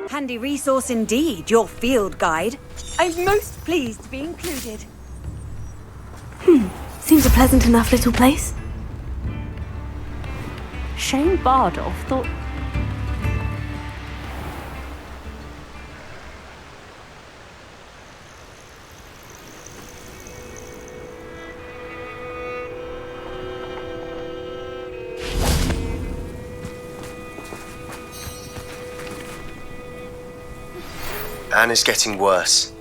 Handy resource indeed, your field guide. I'm most pleased to be included. Seems a pleasant enough little place. Shane Bardolph thought... Anna's getting worse.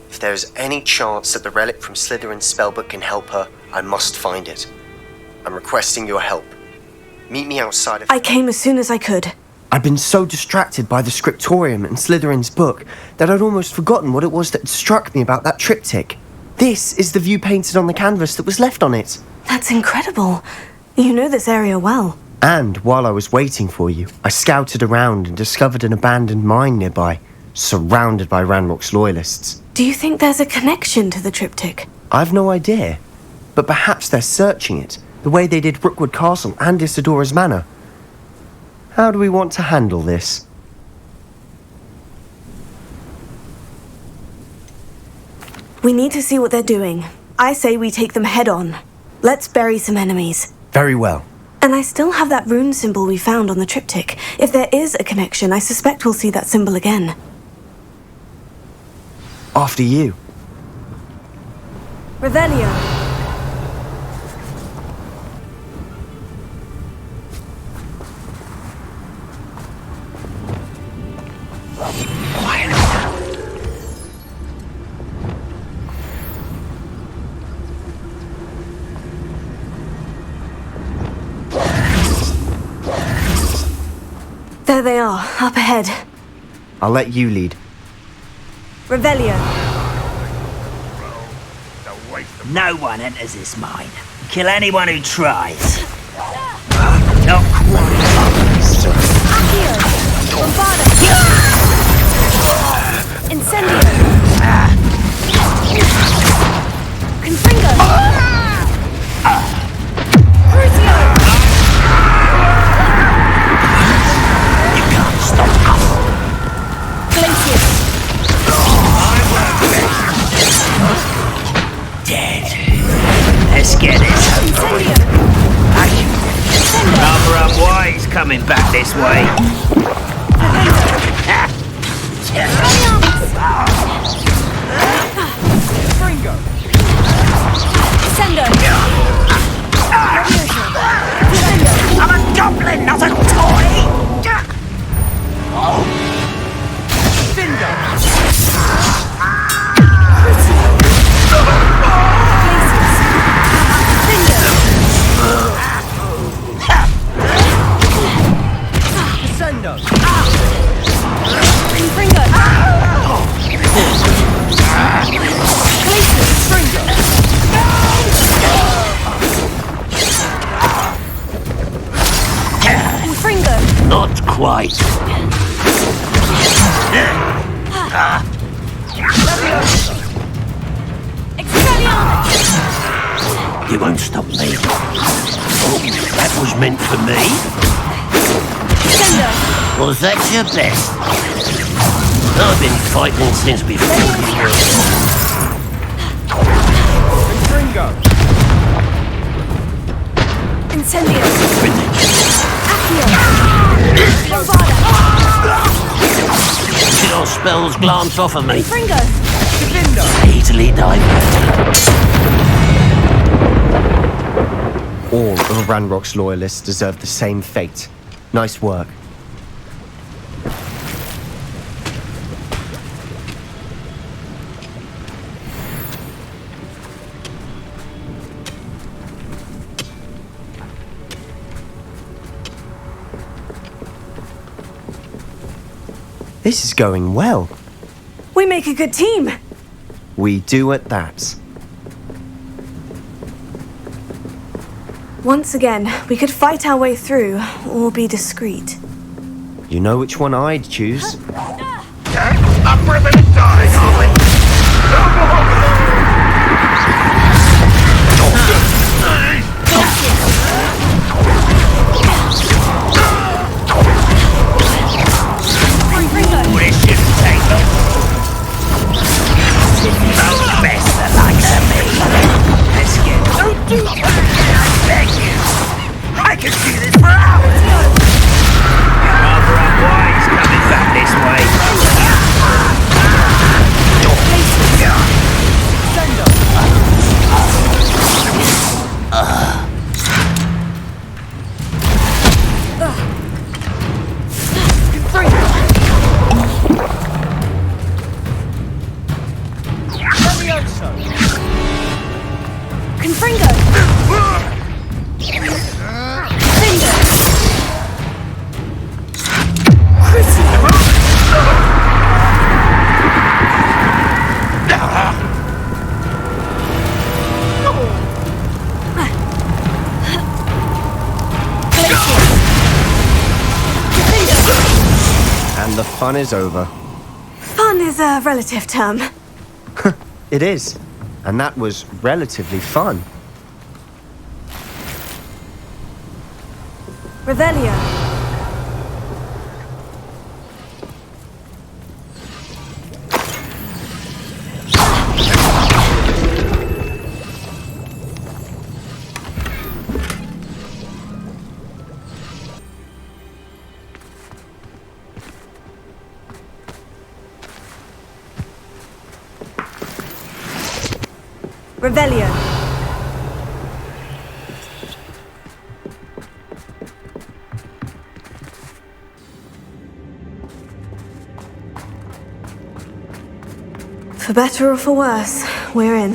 If there is any chance that the relic from Slytherin's spellbook can help her, I must find it. I'm requesting your help. Meet me outside of... I came as soon as I could. I'd been so distracted by the scriptorium and Slytherin's book that I'd almost forgotten what it was that struck me about that triptych. This is the view painted on the canvas that was left on it. That's incredible. You know this area well. And while I was waiting for you, I scouted around and discovered an abandoned mine nearby, surrounded by Ranrock's loyalists. Do you think there's a connection to the triptych? I've no idea, but perhaps they're searching it, the way they did Rookwood Castle and Isidora's Manor. How do we want to handle this? We need to see what they're doing. I say we take them head on. Let's bury some enemies. Very well. And I still have that rune symbol we found on the triptych. If there is a connection, I suspect we'll see that symbol again. After you. Revelio. There they are, up ahead. I'll let you lead. Revelio. No one enters this mine. Kill anyone who tries. Not quite. Accio. Bombarda. Incendio. Confringo. Crucio. You can't stop us. Glacius. Dead. Let's get it. Incendio. Rather unwise coming back this way. Fringo. Sendo. I'm a goblin, not a toy! Findo. Sendo. Fringo. Fringo. Fringo. Not quite. You won't stop me. Oh, that was meant for me. Sendo. Was that your best? I've been fighting since before. Fringo. Incendio. Accio. Your spells glance off of me. Fringo. Easily diverted. All of Ranrock's loyalists deserve the same fate. Nice work. This is going well. We make a good team. We do at that. Once again, we could fight our way through, or be discreet. You know which one I'd choose. I'm ready to die, Harlan! This shouldn't take long. Most best the likes of me. Let's get. Don't do that! I beg you! I could do this for hours! Rather unwise coming back this way. Confringo! Finger! And the fun is over. Fun is a relative term. It is. And that was relatively fun. Revelio. Revelio. For better or for worse, we're in.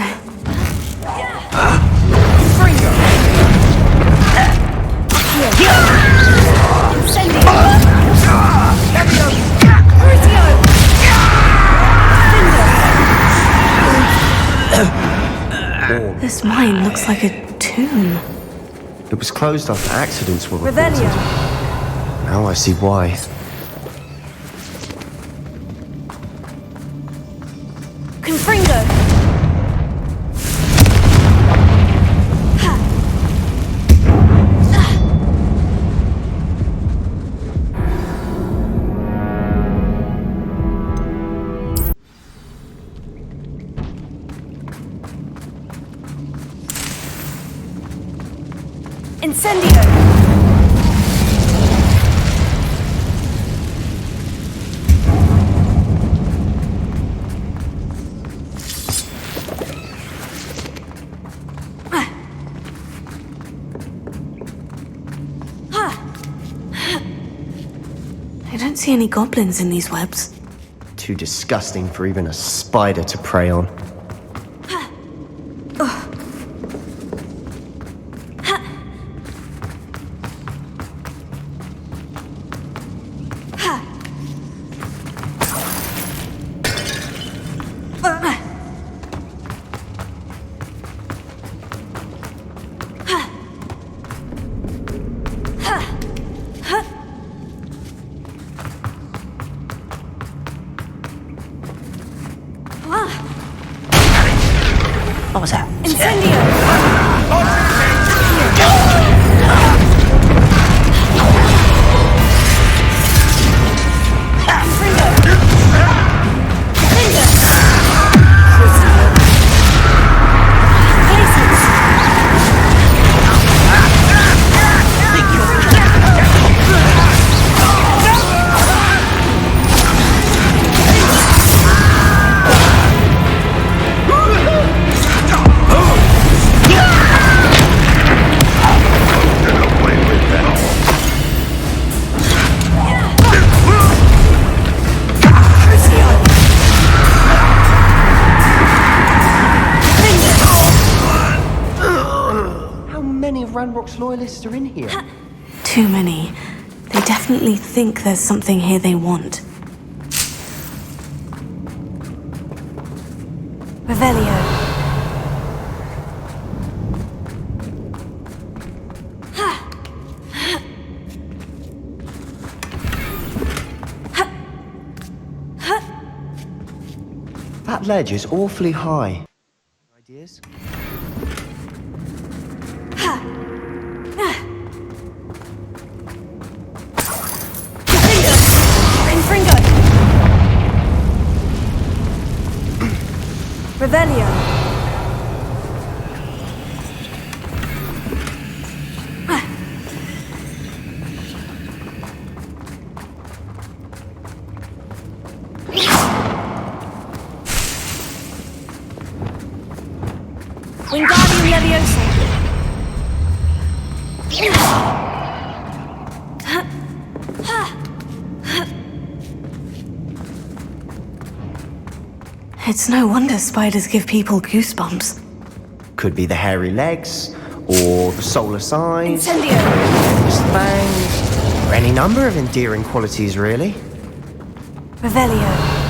This mine looks like a tomb. It was closed after accidents were reported. Revelio. Now I see why. Confringo. Incendio! I don't see any goblins in these webs. Too disgusting for even a spider to prey on. What was that? Incendio! Ranrock's loyalists are in here? Too many. They definitely think there's something here they want. Revelio. That ledge is awfully high. Ideas? Revelio. Wingardium Leviosa. It's no wonder spiders give people goosebumps. Could be the hairy legs, or the soulless eyes, Incendio. the fangs, or any number of endearing qualities, really. Revelio.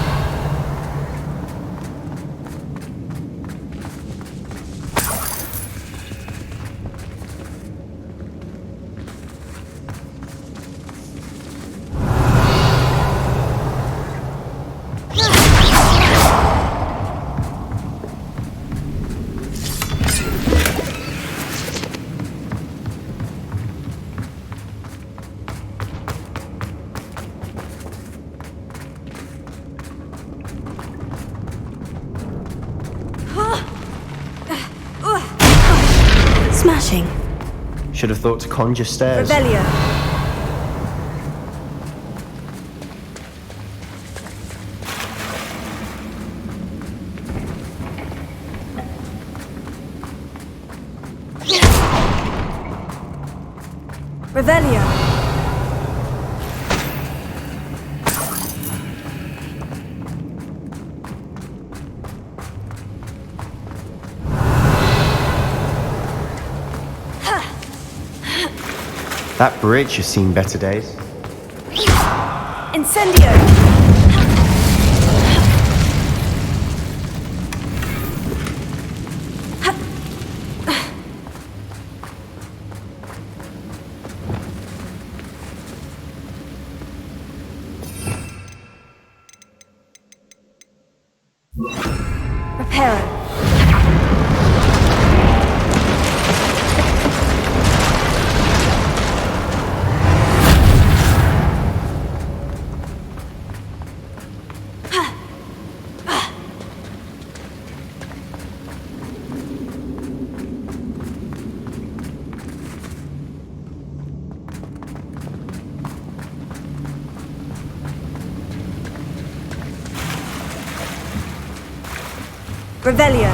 Smashing. Should have thought to conjure stairs. Revelio. Revelio. That bridge has seen better days. Incendio. Reparo. Revelio.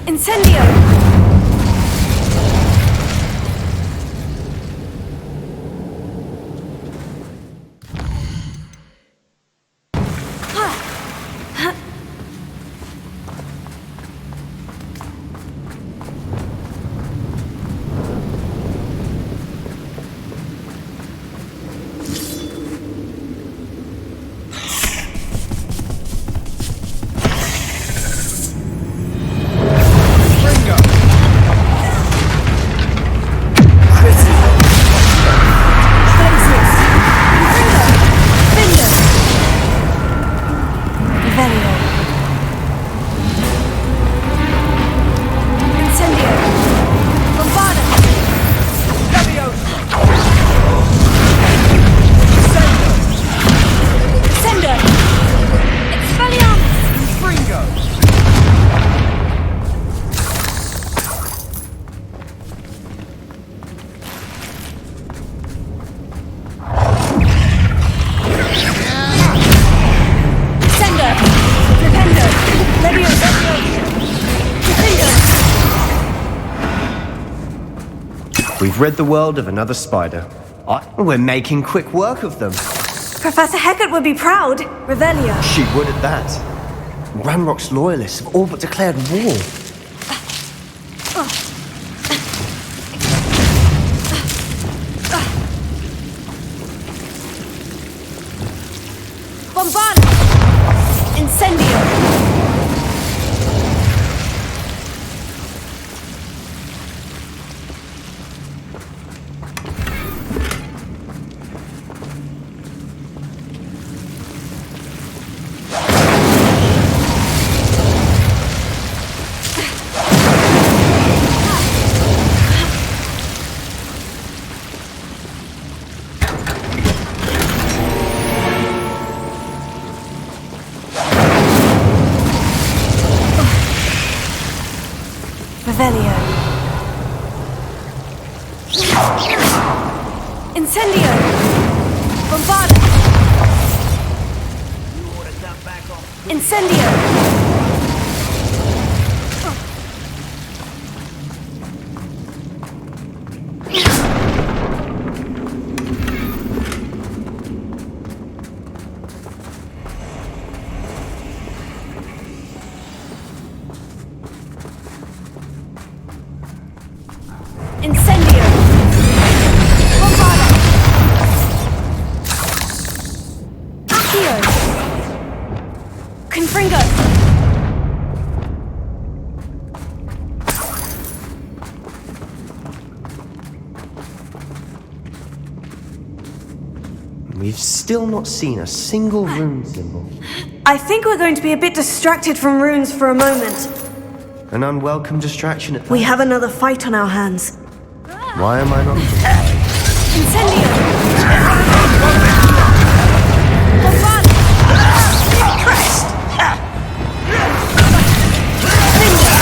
Incendio. We've rid the world of another spider. We're making quick work of them. Professor Hecat would be proud. Revelio. She would at that. Ranrock's loyalists have all but declared war. Bombard! Incendio! Revelio. Incendio! Bombarda! Incendio! Incendio! Bombarda! Accio! Confringo! We've still not seen a single rune symbol. I think we're going to be a bit distracted from runes for a moment. An unwelcome distraction at that. We have another fight on our hands. Why am I not? Incendio! Bombarda! Crest! Finger!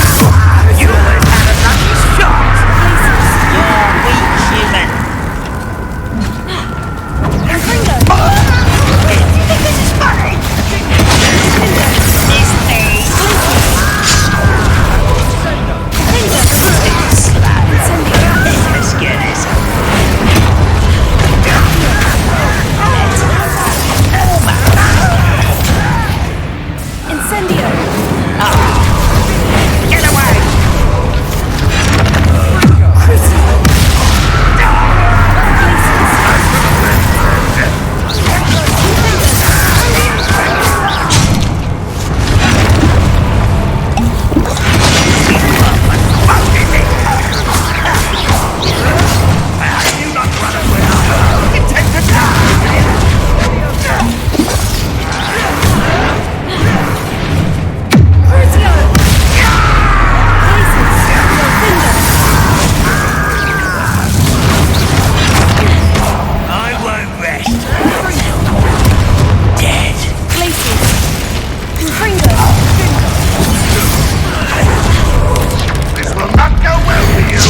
You would have had a lucky shot! You're weak, human! Confringo! Do you think this is funny? This thing! Let's get this. Incendio! Get away! I won't rest. Dead. Glacius! Confringo! This will not go well for you.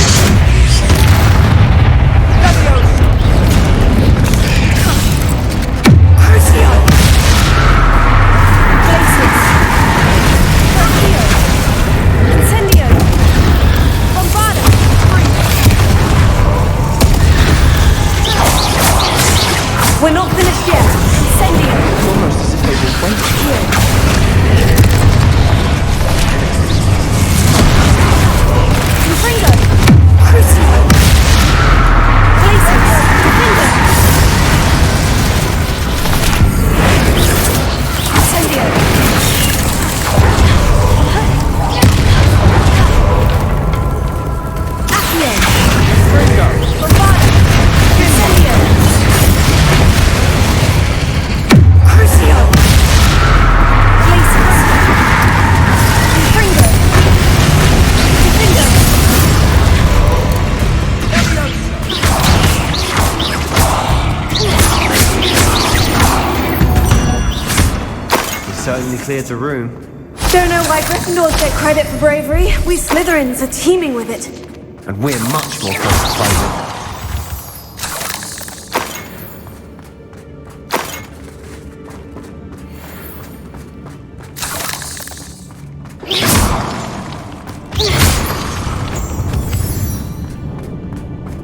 Crucio! Glacius! Accio! Incendio! Bombarda! We're not finished yet. Incendio! Almost as if they've been waiting. Confringo! Crucio! Glacius! Defender! Incendio! Accio! Bombarda! Incendio! Crucio! Glacius! Confringo! Defender! We certainly cleared the room. Don't know why Gryffindors get credit for bravery. We Slytherins are teeming with it. And we're much more close to fighting.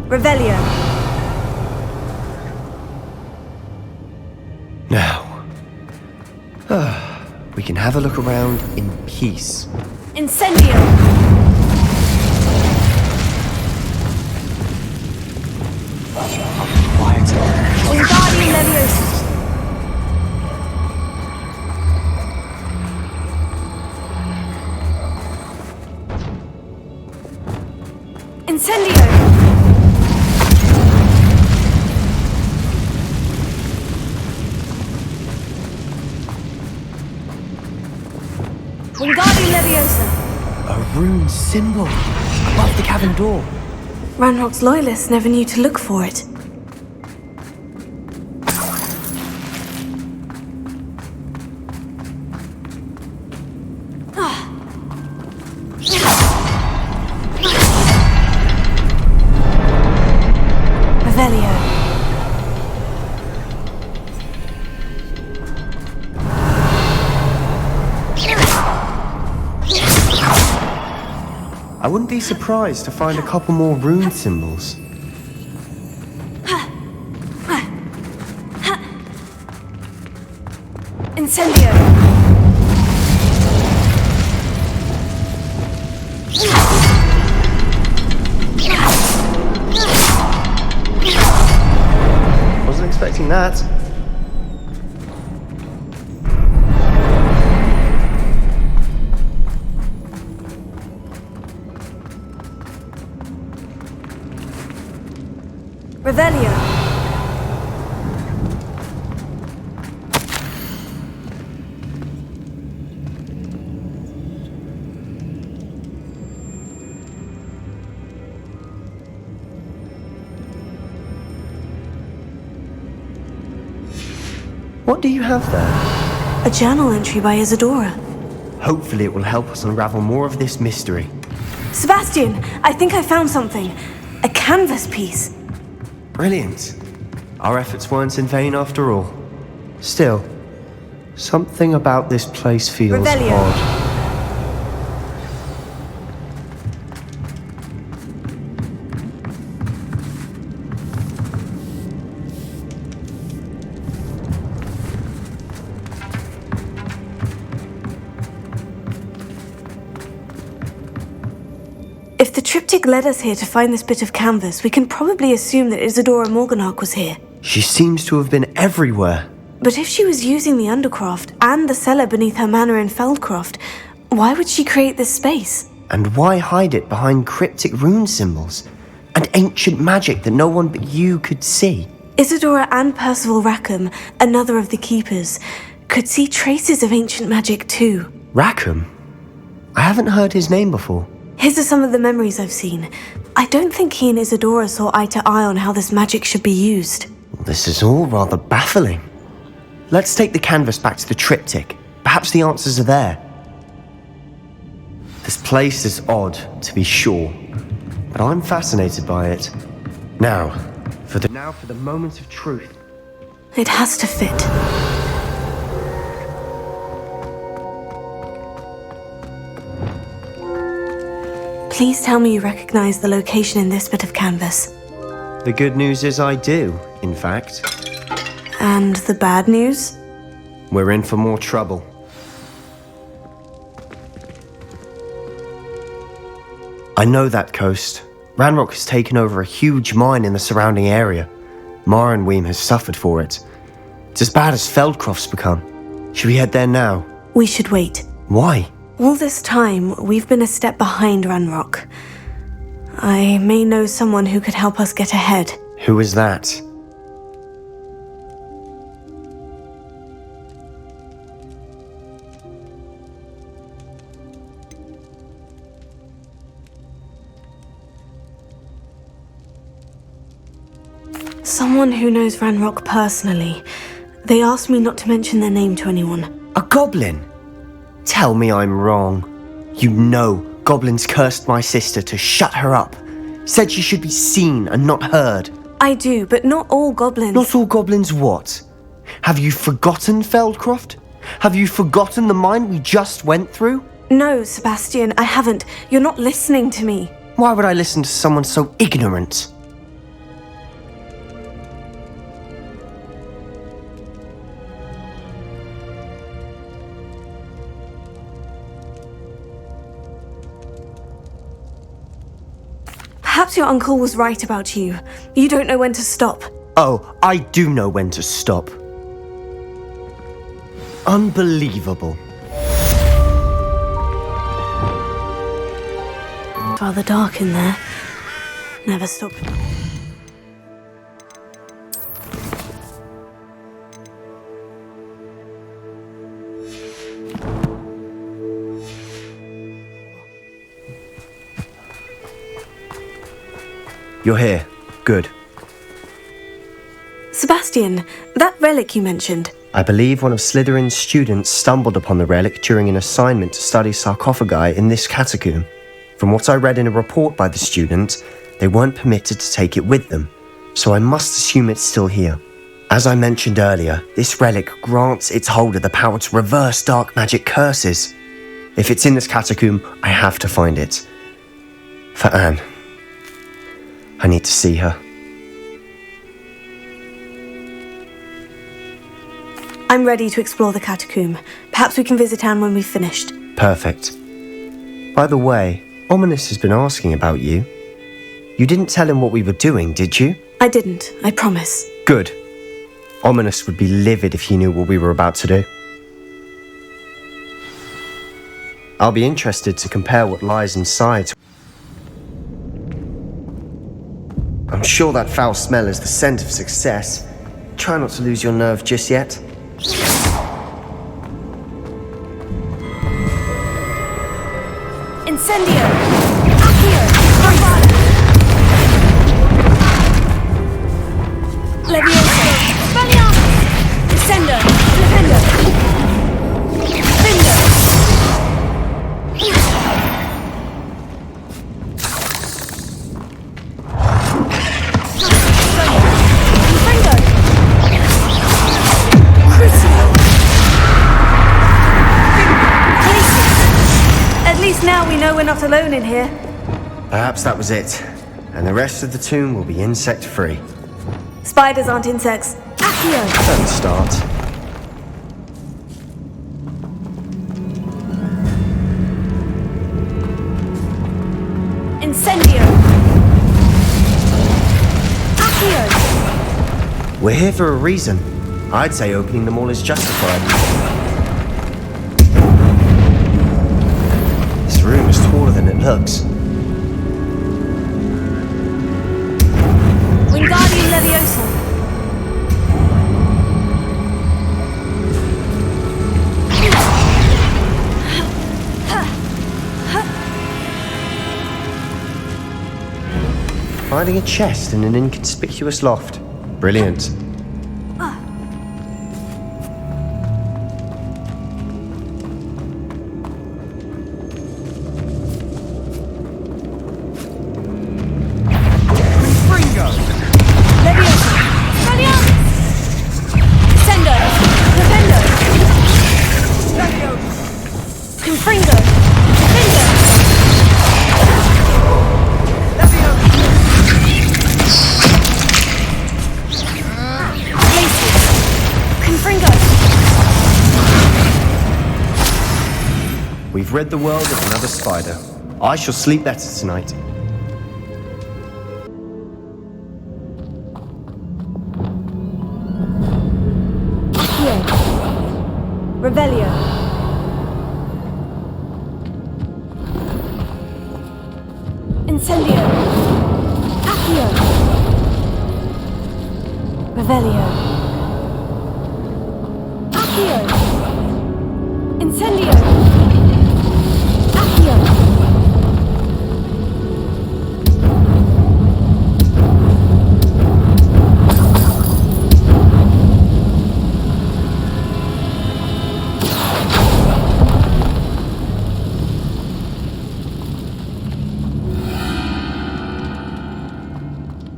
Revelio. Now, we can have a look around in peace. Incendio. Wingardium Leviosa. Incendio. Wingardium Leviosa. A rune symbol above the cavern door. Ranrock's loyalists never knew to look for it. Revelio. I wouldn't be surprised to find a couple more rune symbols. Incendio. Wasn't expecting that. Revelio. What do you have there? A journal entry by Isadora. Hopefully it will help us unravel more of this mystery. Sebastian, I think I found something. A canvas piece. Brilliant. Our efforts weren't in vain after all. Still, something about this place feels Revelio. odd. If the triptych led us here to find this bit of canvas, we can probably assume that Isadora Morganach was here. She seems to have been everywhere. But if she was using the Undercroft and the cellar beneath her manor in Feldcroft, why would she create this space? And why hide it behind cryptic rune symbols and ancient magic that no one but you could see? Isadora and Percival Rackham, another of the keepers, could see traces of ancient magic too. Rackham? I haven't heard his name before. His are some of the memories I've seen. I don't think he and Isadora saw eye to eye on how this magic should be used. This is all rather baffling. Let's take the canvas back to the triptych. Perhaps the answers are there. This place is odd, to be sure, but I'm fascinated by it. Now, for the moment of truth. It has to fit. Please tell me you recognize the location in this bit of canvas. The good news is I do, in fact. And the bad news? We're in for more trouble. I know that coast. Ranrock has taken over a huge mine in the surrounding area. Marenweem has suffered for it. It's as bad as Feldcroft's become. Should we head there now? We should wait. Why? All this time, we've been a step behind Ranrock. I may know someone who could help us get ahead. Who is that? Someone who knows Ranrock personally. They asked me not to mention their name to anyone. A goblin? Tell me I'm wrong. You know goblins cursed my sister to shut her up. Said she should be seen and not heard. I do, but not all goblins. Not all goblins what? Have you forgotten Feldcroft? Have you forgotten the mine we just went through? No, Sebastian, I haven't. You're not listening to me. Why would I listen to someone so ignorant? Perhaps your uncle was right about you. You don't know when to stop. Oh, I do know when to stop. Unbelievable. It's rather dark in there. Never stop. You're here. Good. Sebastian, that relic you mentioned. I believe one of Slytherin's students stumbled upon the relic during an assignment to study sarcophagi in this catacomb. From what I read in a report by the student, they weren't permitted to take it with them, so I must assume it's still here. As I mentioned earlier, this relic grants its holder the power to reverse dark magic curses. If it's in this catacomb, I have to find it. For Anne. I need to see her. I'm ready to explore the catacomb. Perhaps we can visit Anne when we've finished. Perfect. By the way, Ominous has been asking about you. You didn't tell him what we were doing, did you? I didn't, I promise. Good. Ominous would be livid if he knew what we were about to do. I'll be interested to compare what lies inside. I'm sure that foul smell is the scent of success. Try not to lose your nerve just yet. Incendio! Accio! Bravado! Levioso! Spelliarmus! Descendo! Defendo! Findo! Confringo! Crucio! At least now we know we're not alone in here. Perhaps that was it, and the rest of the tomb will be insect-free. Spiders aren't insects. Accio! Don't start. Incendio! Accio! We're here for a reason. I'd say opening them all is justified. This room is taller than it looks. Wingardium Leviosa! Finding a chest in an inconspicuous loft. Brilliant. Leviosa! Spelliarmus! Descendo! Defendo! Confringo! Defendo! Glacius! Confringo! We've rid the world of another spider. I shall sleep better tonight. Accio! Revelio! Incendio! Accio! Revelio! Accio! Incendio! Accio!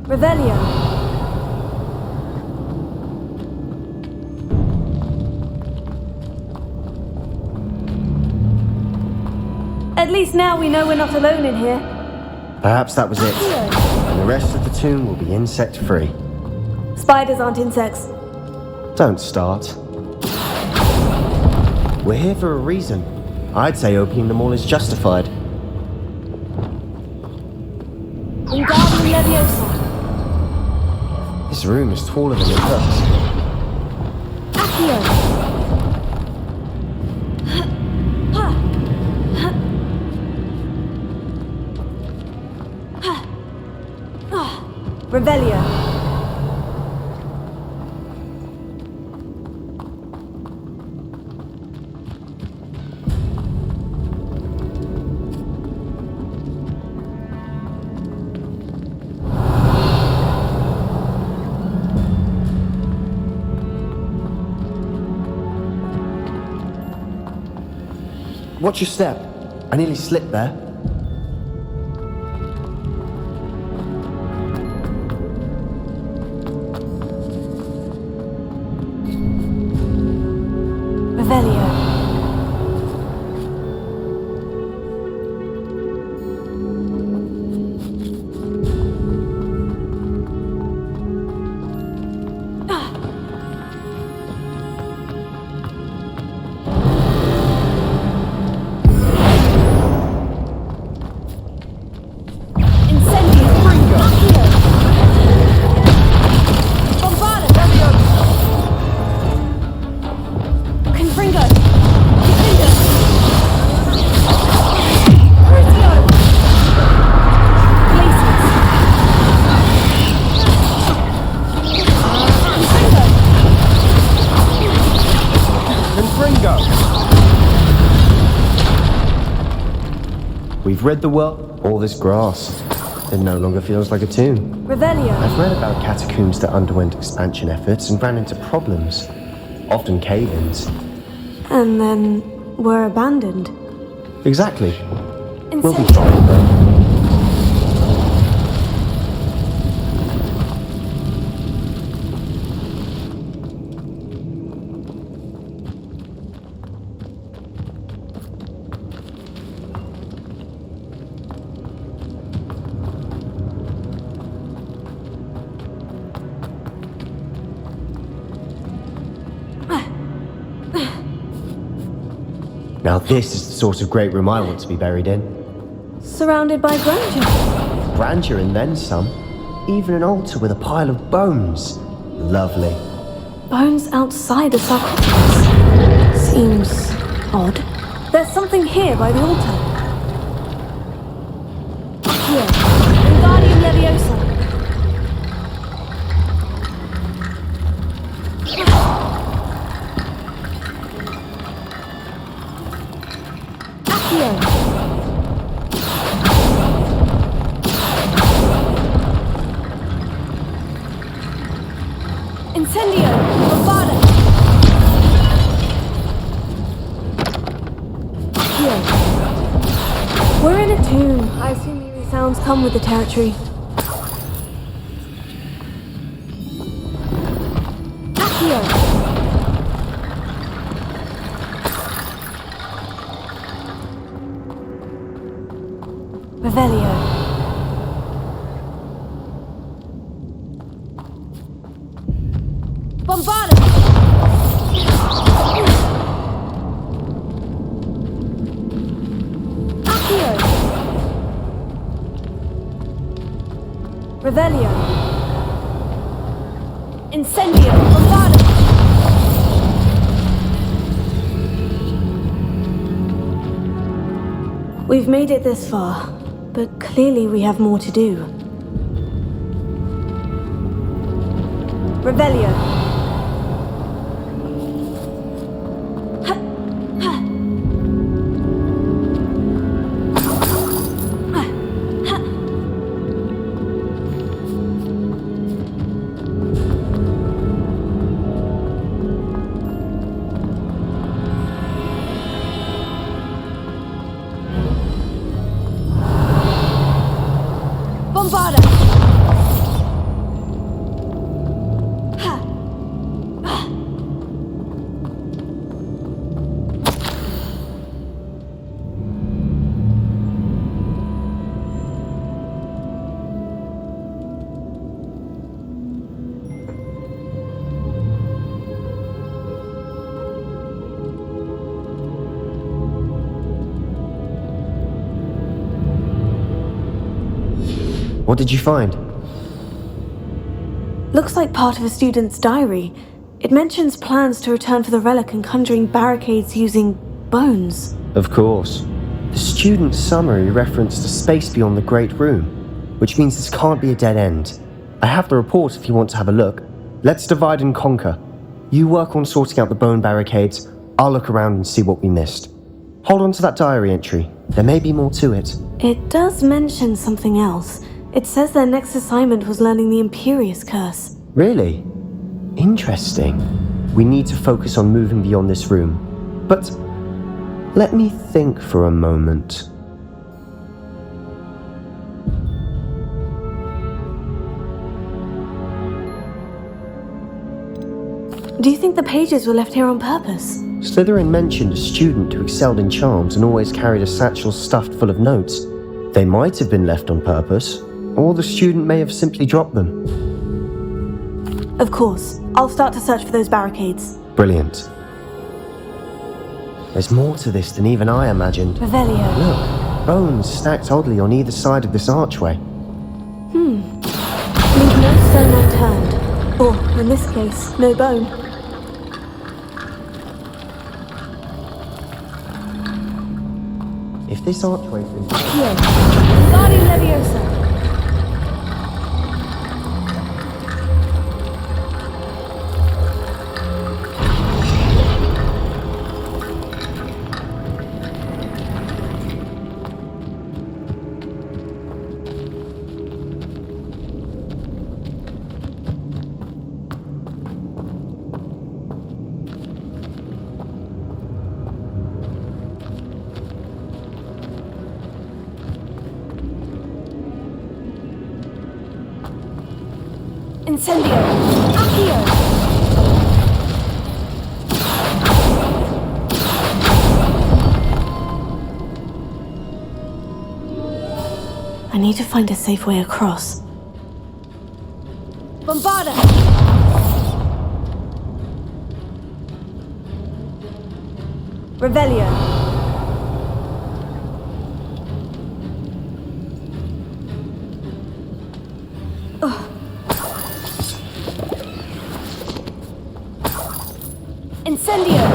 Revelio! At least now we know we're not alone in here. Perhaps that was it, Accio! and the rest of the tomb will be insect-free. Spiders aren't insects. Don't start. We're here for a reason. I'd say opening them all is justified. Wingardium This room is taller than it looks. Accio! Revelio. Watch your step. I nearly slipped there. Revelio. We've rid the world. All this grass. It no longer feels like a tomb. Revelio. I've read about catacombs that underwent expansion efforts and ran into problems. Often cave-ins. And then were abandoned. Exactly. We'll be Incendio. fine though. Now this is the sort of great room I want to be buried in. Surrounded by grandeur. Grandeur and then some. Even an altar with a pile of bones. Lovely. Bones outside a sarcophagus. Seems odd. There's something here by the altar. Here. Wingardium Leviosa. Incendio! Bombada! Here. We're in a tomb. I assume eerie sounds come with the territory. Accio! Revelio. Bombada! Accio! Revelio. Incendio! Bombada! We've made it this far, but clearly we have more to do. Revelio. What did you find? Looks like part of a student's diary. It mentions plans to return for the relic and conjuring barricades using bones. Of course. The student's summary referenced a space beyond the Great Room, which means this can't be a dead end. I have the report if you want to have a look. Let's divide and conquer. You work on sorting out the bone barricades, I'll look around and see what we missed. Hold on to that diary entry. There may be more to it. It does mention something else. It says their next assignment was learning the Imperious curse. Really? Interesting. We need to focus on moving beyond this room. But let me think for a moment. Do you think the pages were left here on purpose? Slytherin mentioned a student who excelled in charms and always carried a satchel stuffed full of notes. They might have been left on purpose, or the student may have simply dropped them. Of course. I'll start to search for those barricades. Brilliant. There's more to this than even I imagined. Revelio. Look, bones stacked oddly on either side of this archway. Leave no stone unturned. Or, in this case, no bone. If this archway's been... Here. Body Leviosa. Incendio! Accio! I need to find a safe way across. Bombarda! Revelio! Incendio!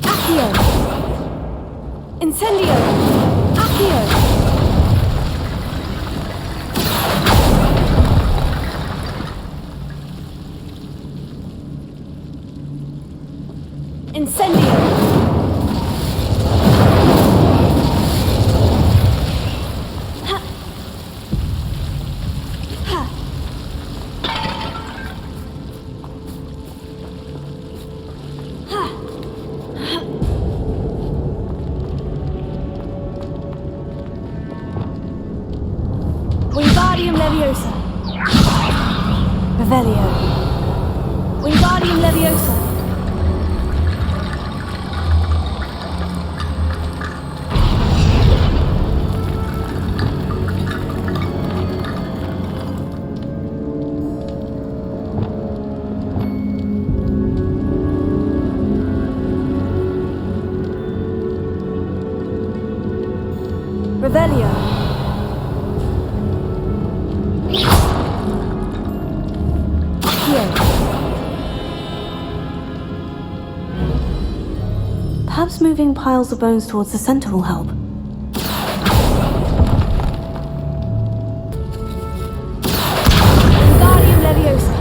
Accio! Incendio! Accio! Incendio! Wingardium Leviosa. Revelio. Wingardium Leviosa. Revelio. Perhaps moving piles of bones towards the center will help. Wingardium Leviosa.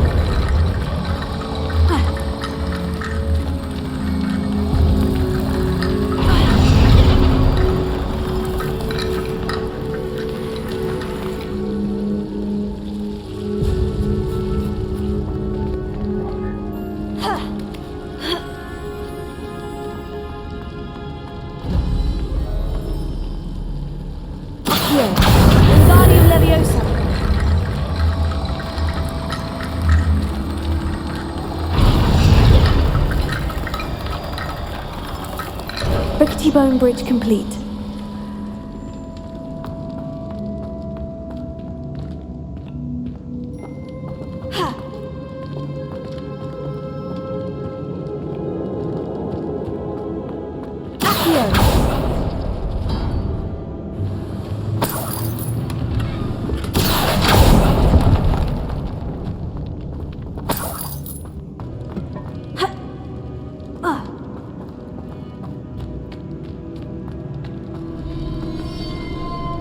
Wingardium Leviosa. Rickety Bone Bridge complete.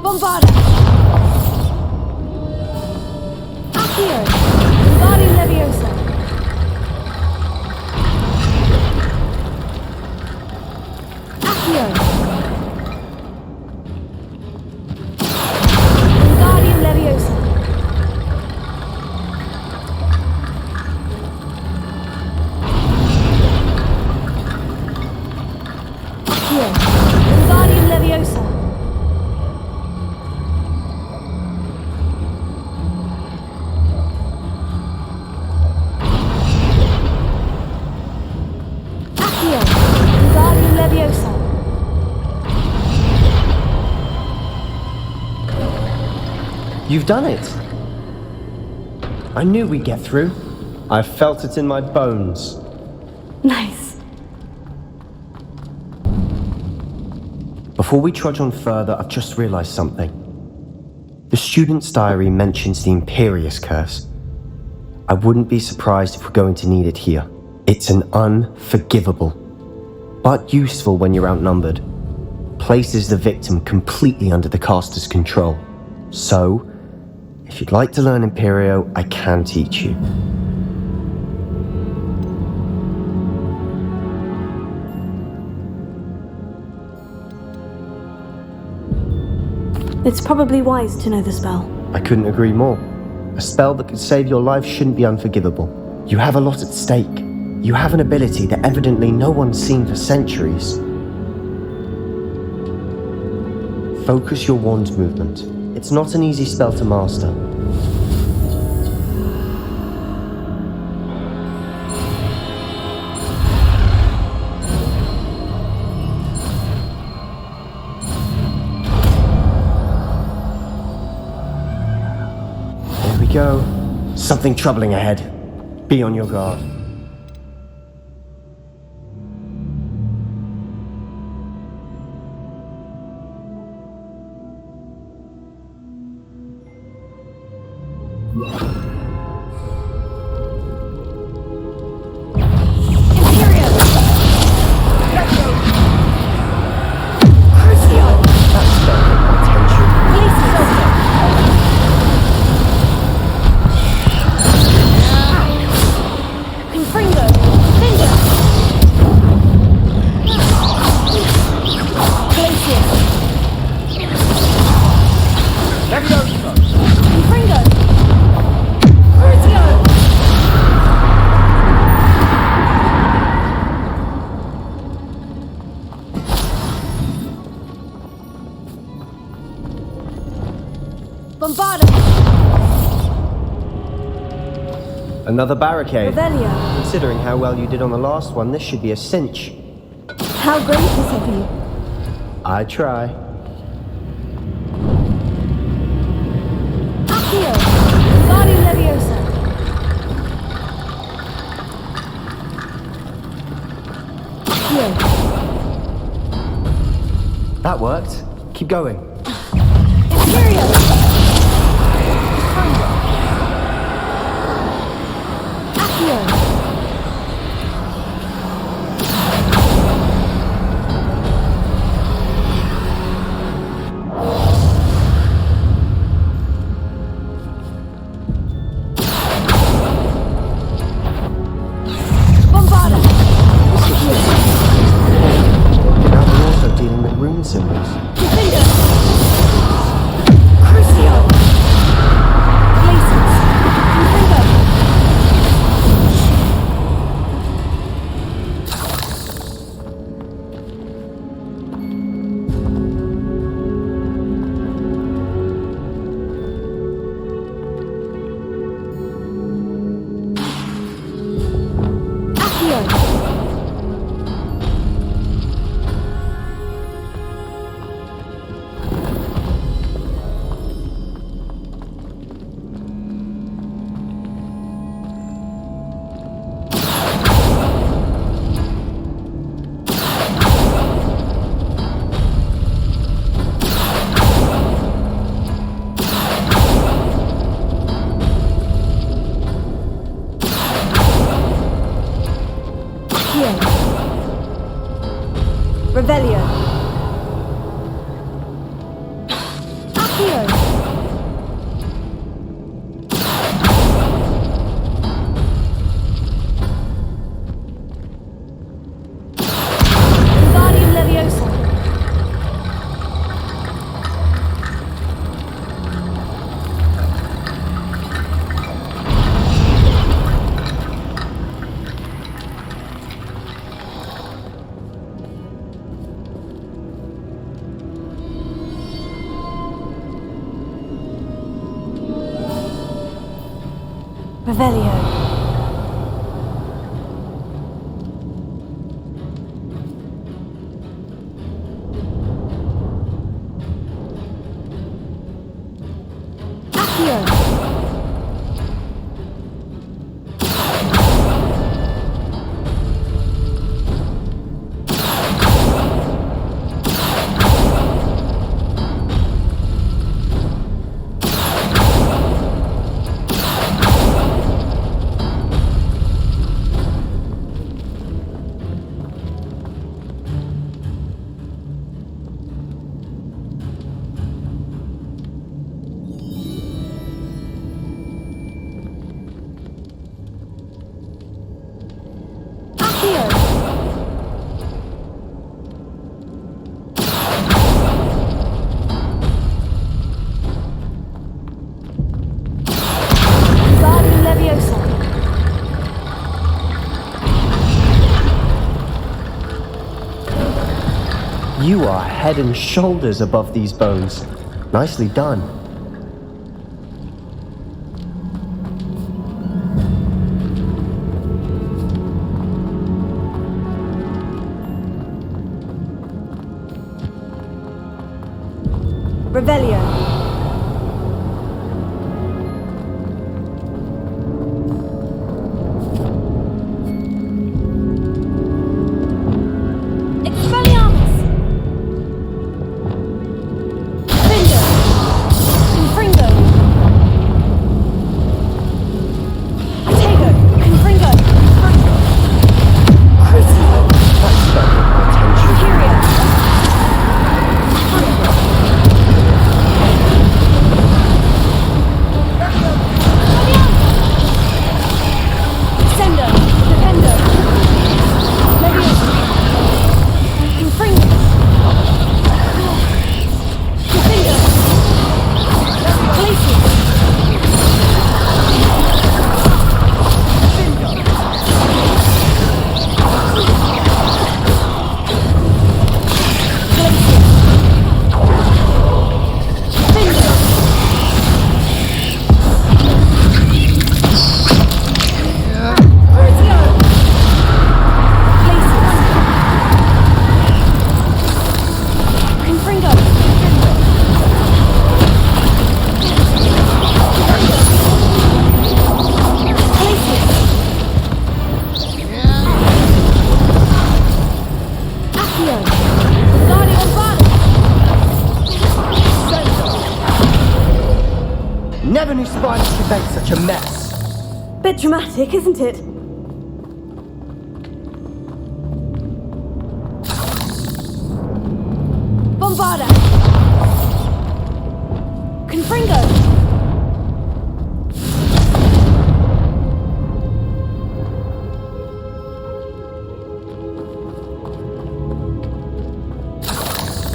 Bombarda! Accio! Wingardium Leviosa! Accio! Wingardium Leviosa! Accio! Wingardium Leviosa! Accio! Wingardium Leviosa! You've done it! I knew we'd get through. I felt it in my bones. Nice. Before we trudge on further, I've just realized something. The student's diary mentions the Imperious curse. I wouldn't be surprised if we're going to need it here. It's an unforgivable, but useful when you're outnumbered. Places the victim completely under the caster's control. So, if you'd like to learn Imperio, I can teach you. It's probably wise to know the spell. I couldn't agree more. A spell that could save your life shouldn't be unforgivable. You have a lot at stake. You have an ability that evidently no one's seen for centuries. Focus your wand's movement. It's not an easy spell to master. There we go. Something troubling ahead. Be on your guard. Another barricade. Revelio. Considering how well you did on the last one, this should be a cinch. How gracious of you. I try. Accio! Wingardium Leviosa! Accio! That worked. Keep going. Imperio! Accio! Bombarda! Now we're also dealing with rune symbols. Defender! Crucio! Glacius! Defender! Accio! Accio! Revelio! Revelio. You are head and shoulders above these bones. Nicely done. Revelio. Never knew spiders could make such a mess. Bit dramatic, isn't it? Bombarda! Confringo!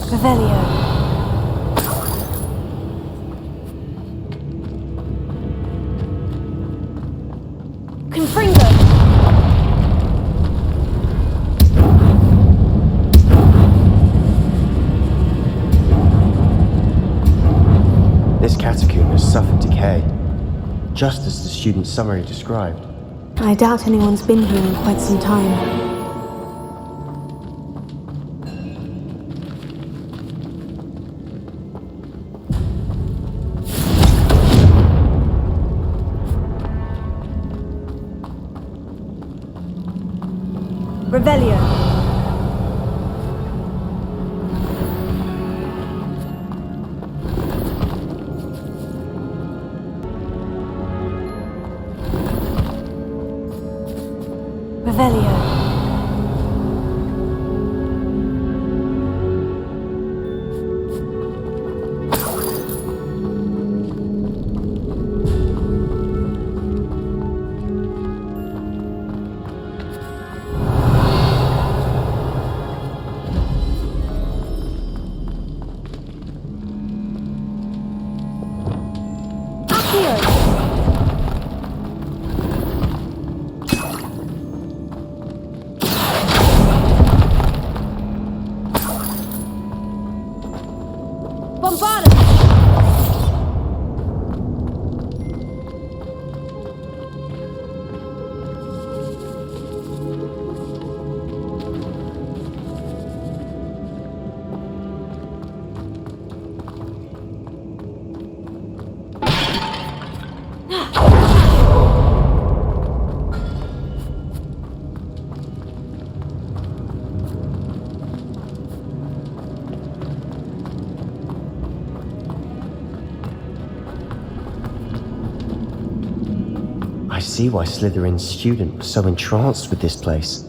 Revelio. Confringo! This catacomb has suffered decay, just as the student's summary described. I doubt anyone's been here in quite some time. Revelio. Revelio. see why Slytherin's student was so entranced with this place.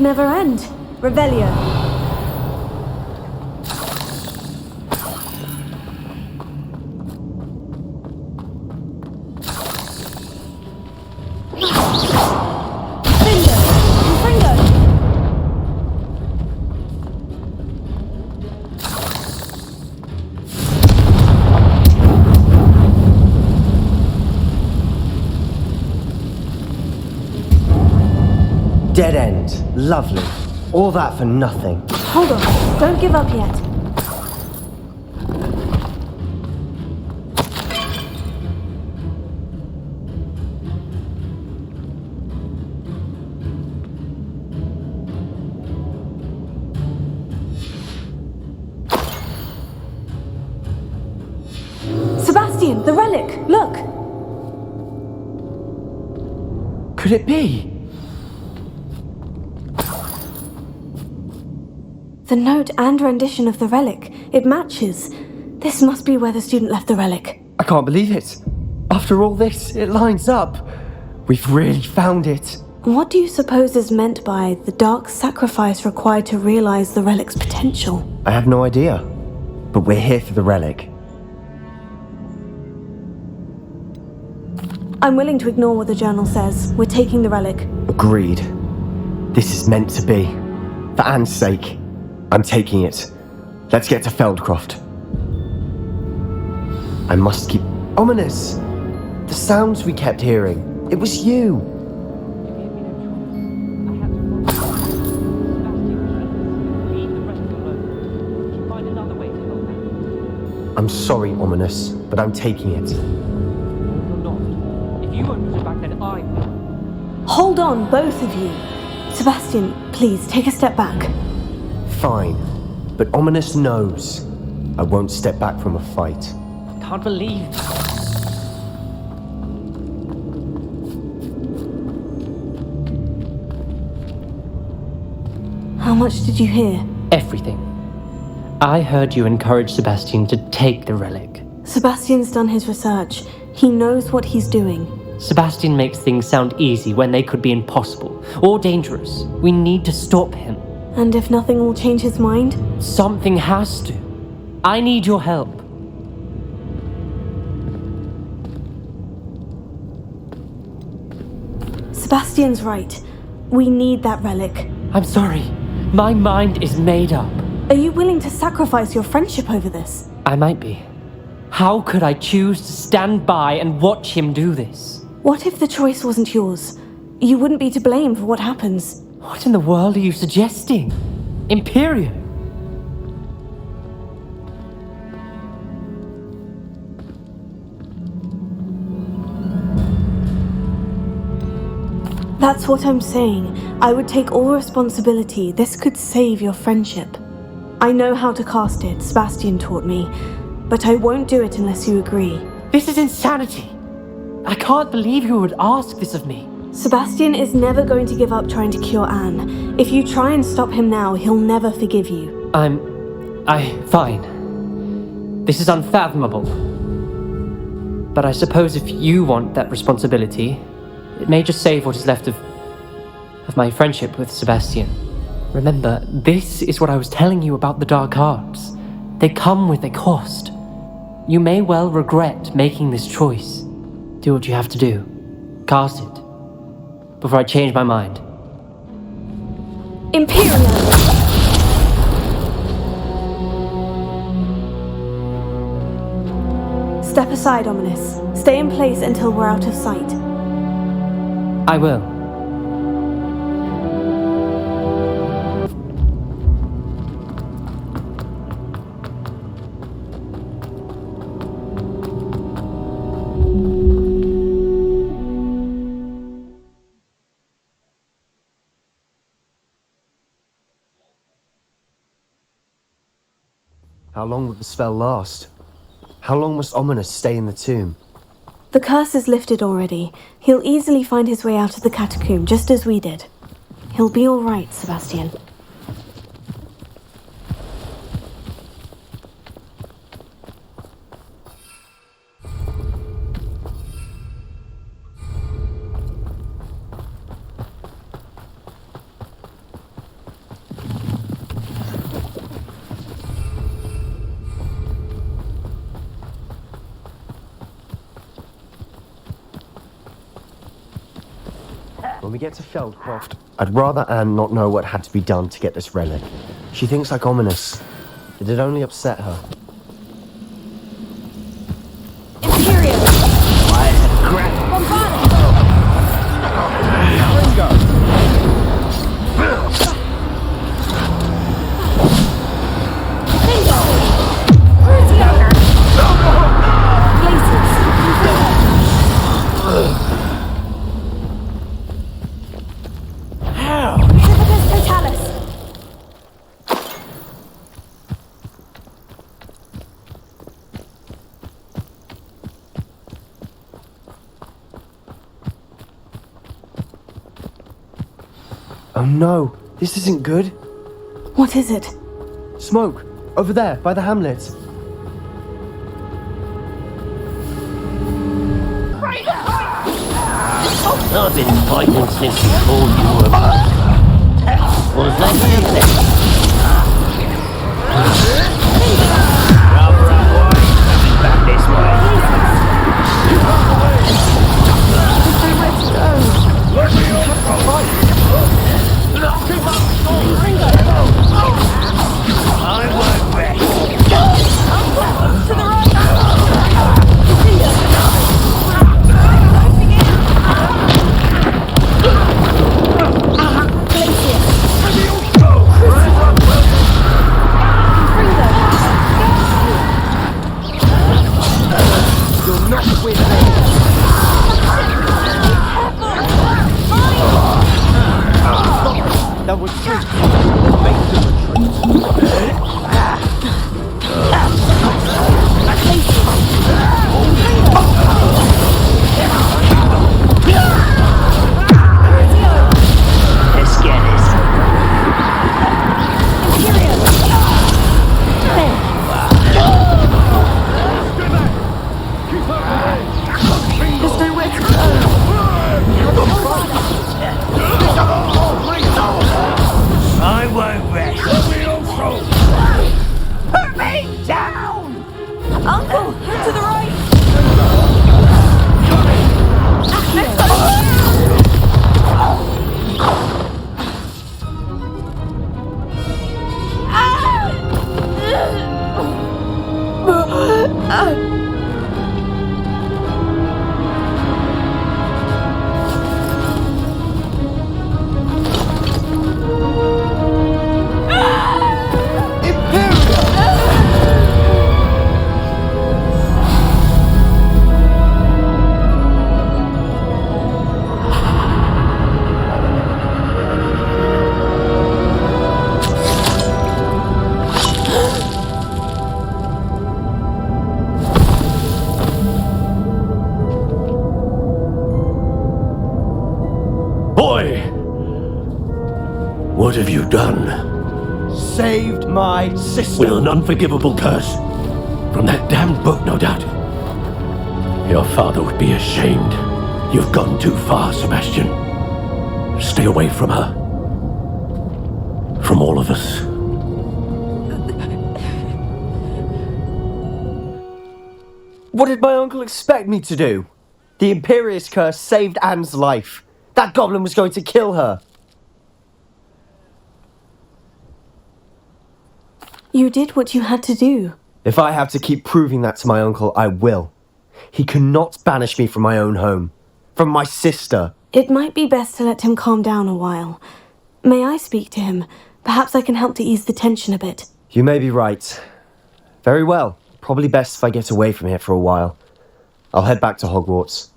Never end. Revelio. Dead end. Lovely. All that for nothing. Hold on. Don't give up yet. Sebastian, the relic! Look! Could it be? The note and rendition of the relic. It matches. This must be where the student left the relic. I can't believe it. After all this, it lines up. We've really found it. What do you suppose is meant by the dark sacrifice required to realize the relic's potential? I have no idea. But we're here for the relic. I'm willing to ignore what the journal says. We're taking the relic. Agreed. This is meant to be. For Anne's sake. I'm taking it. Let's get to Feldcroft. I must keep... Ominous! The sounds we kept hearing. It was you! I'm sorry, Ominous, but I'm taking it. If you won't put it back, then I will. Hold on, both of you. Sebastian, please, take a step back. Fine, but Ominous knows I won't step back from a fight. I can't believe this. How much did you hear? Everything. I heard you encourage Sebastian to take the relic. Sebastian's done his research. He knows what he's doing. Sebastian makes things sound easy when they could be impossible or dangerous. We need to stop him. And if nothing will change his mind? Something has to. I need your help. Sebastian's right. We need that relic. I'm sorry. My mind is made up. Are you willing to sacrifice your friendship over this? I might be. How could I choose to stand by and watch him do this? What if the choice wasn't yours? You wouldn't be to blame for what happens. What in the world are you suggesting? Imperio? That's what I'm saying. I would take all responsibility. This could save your friendship. I know how to cast it, Sebastian taught me, but I won't do it unless you agree. This is insanity. I can't believe you would ask this of me. Sebastian is never going to give up trying to cure Anne. If you try and stop him now, he'll never forgive you. Fine. This is unfathomable. But I suppose if you want that responsibility, it may just save what is left of my friendship with Sebastian. Remember, this is what I was telling you about the dark arts. They come with a cost. You may well regret making this choice. Do what you have to do. Cast it. Before I change my mind. Imperio! Step aside, Ominous. Stay in place until we're out of sight. I will. How long would the spell last? How long must Ominous stay in the tomb? The curse is lifted already. He'll easily find his way out of the catacomb, just as we did. He'll be all right, Sebastian. When we get to Feldcroft, I'd rather Anne not know what had to be done to get this relic. She thinks like Ominous. It'd only upset her. Imperio! Oh no, this isn't good. What is it? Smoke, over there, by the hamlet. I've been fighting since before you were born. Was that it? Rather unwise coming back this way. Let me off! I won't rest. To the right! You're not with me. What have you done? Saved my sister. With an unforgivable curse. From that damned book, no doubt. Your father would be ashamed. You've gone too far, Sebastian. Stay away from her. From all of us. What did my uncle expect me to do? The Imperious curse saved Anne's life. That goblin was going to kill her. You did what you had to do. If I have to keep proving that to my uncle, I will. He cannot banish me from my own home. From my sister. It might be best to let him calm down a while. May I speak to him? Perhaps I can help to ease the tension a bit. You may be right. Very well. Probably best if I get away from here for a while. I'll head back to Hogwarts.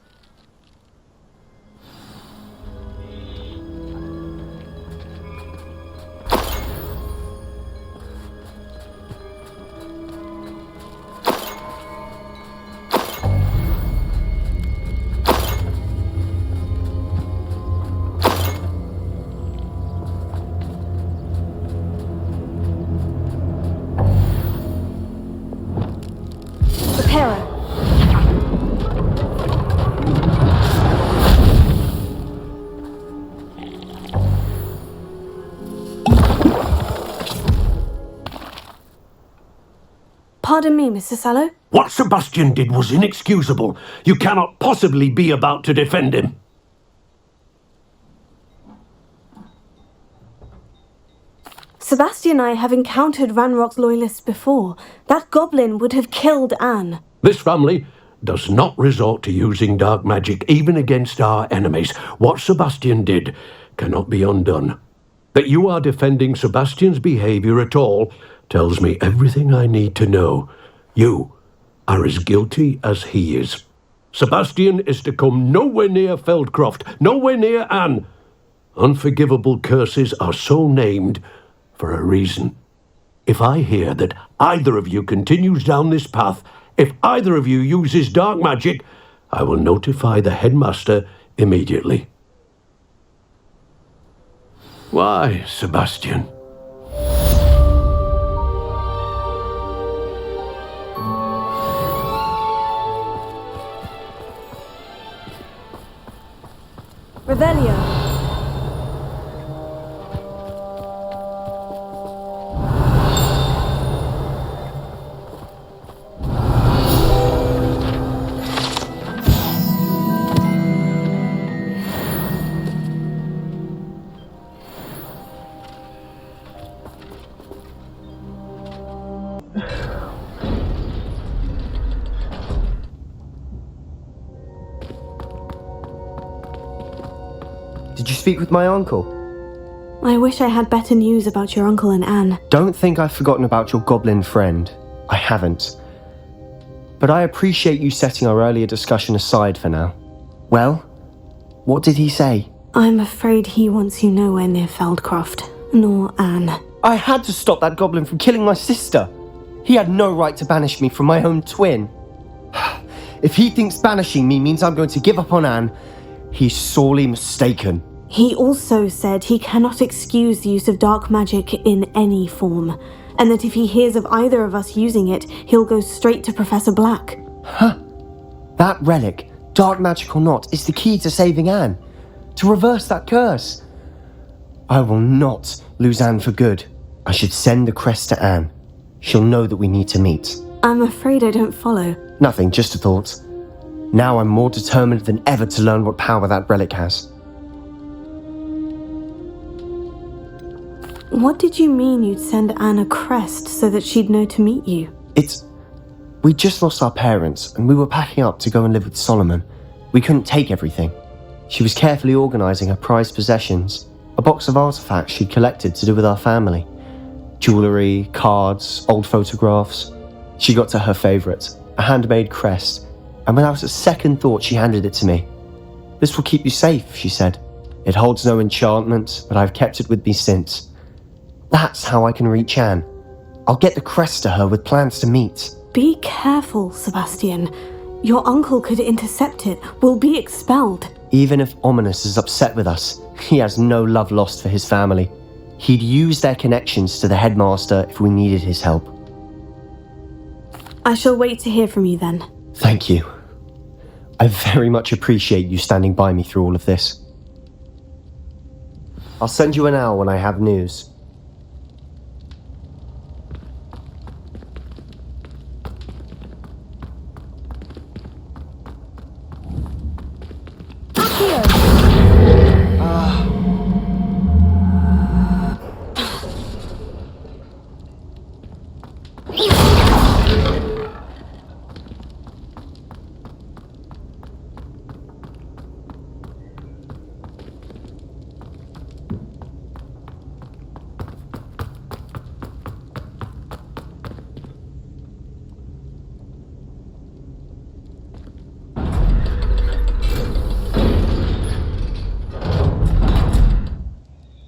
Pardon me, Mr. Sallow? What Sebastian did was inexcusable. You cannot possibly be about to defend him. Sebastian and I have encountered Ranrock's loyalists before. That goblin would have killed Anne. This family does not resort to using dark magic even against our enemies. What Sebastian did cannot be undone. That you are defending Sebastian's behavior at all tells me everything I need to know. You are as guilty as he is. Sebastian is to come nowhere near Feldcroft, nowhere near Anne. Unforgivable curses are so named for a reason. If I hear that either of you continues down this path, if either of you uses dark magic, I will notify the headmaster immediately. Why, Sebastian? Revelio. Did you speak with my uncle? I wish I had better news about your uncle and Anne. Don't think I've forgotten about your goblin friend. I haven't. But I appreciate you setting our earlier discussion aside for now. Well, what did he say? I'm afraid he wants you nowhere near Feldcroft, nor Anne. I had to stop that goblin from killing my sister. He had no right to banish me from my own twin. If he thinks banishing me means I'm going to give up on Anne, he's sorely mistaken. He also said he cannot excuse the use of dark magic in any form, and that if he hears of either of us using it, he'll go straight to Professor Black. Huh. That relic, dark magic or not, is the key to saving Anne. To reverse that curse. I will not lose Anne for good. I should send the crest to Anne. She'll know that we need to meet. I'm afraid I don't follow. Nothing, just a thought. Now I'm more determined than ever to learn what power that relic has. What did you mean you'd send Anne a crest so that she'd know to meet you? We just lost our parents, and we were packing up to go and live with Solomon. We couldn't take everything. She was carefully organising her prized possessions, a box of artefacts she'd collected to do with our family. Jewellery, cards, old photographs. She got to her favourite, a handmade crest, and without a second thought she handed it to me. "This will keep you safe," she said. "It holds no enchantment, but I've kept it with me since. That's how I can reach Anne. I'll get the crest to her with plans to meet." Be careful, Sebastian. Your uncle could intercept it. We'll be expelled. Even if Ominous is upset with us, he has no love lost for his family. He'd use their connections to the headmaster if we needed his help. I shall wait to hear from you then. Thank you. I very much appreciate you standing by me through all of this. I'll send you an owl when I have news.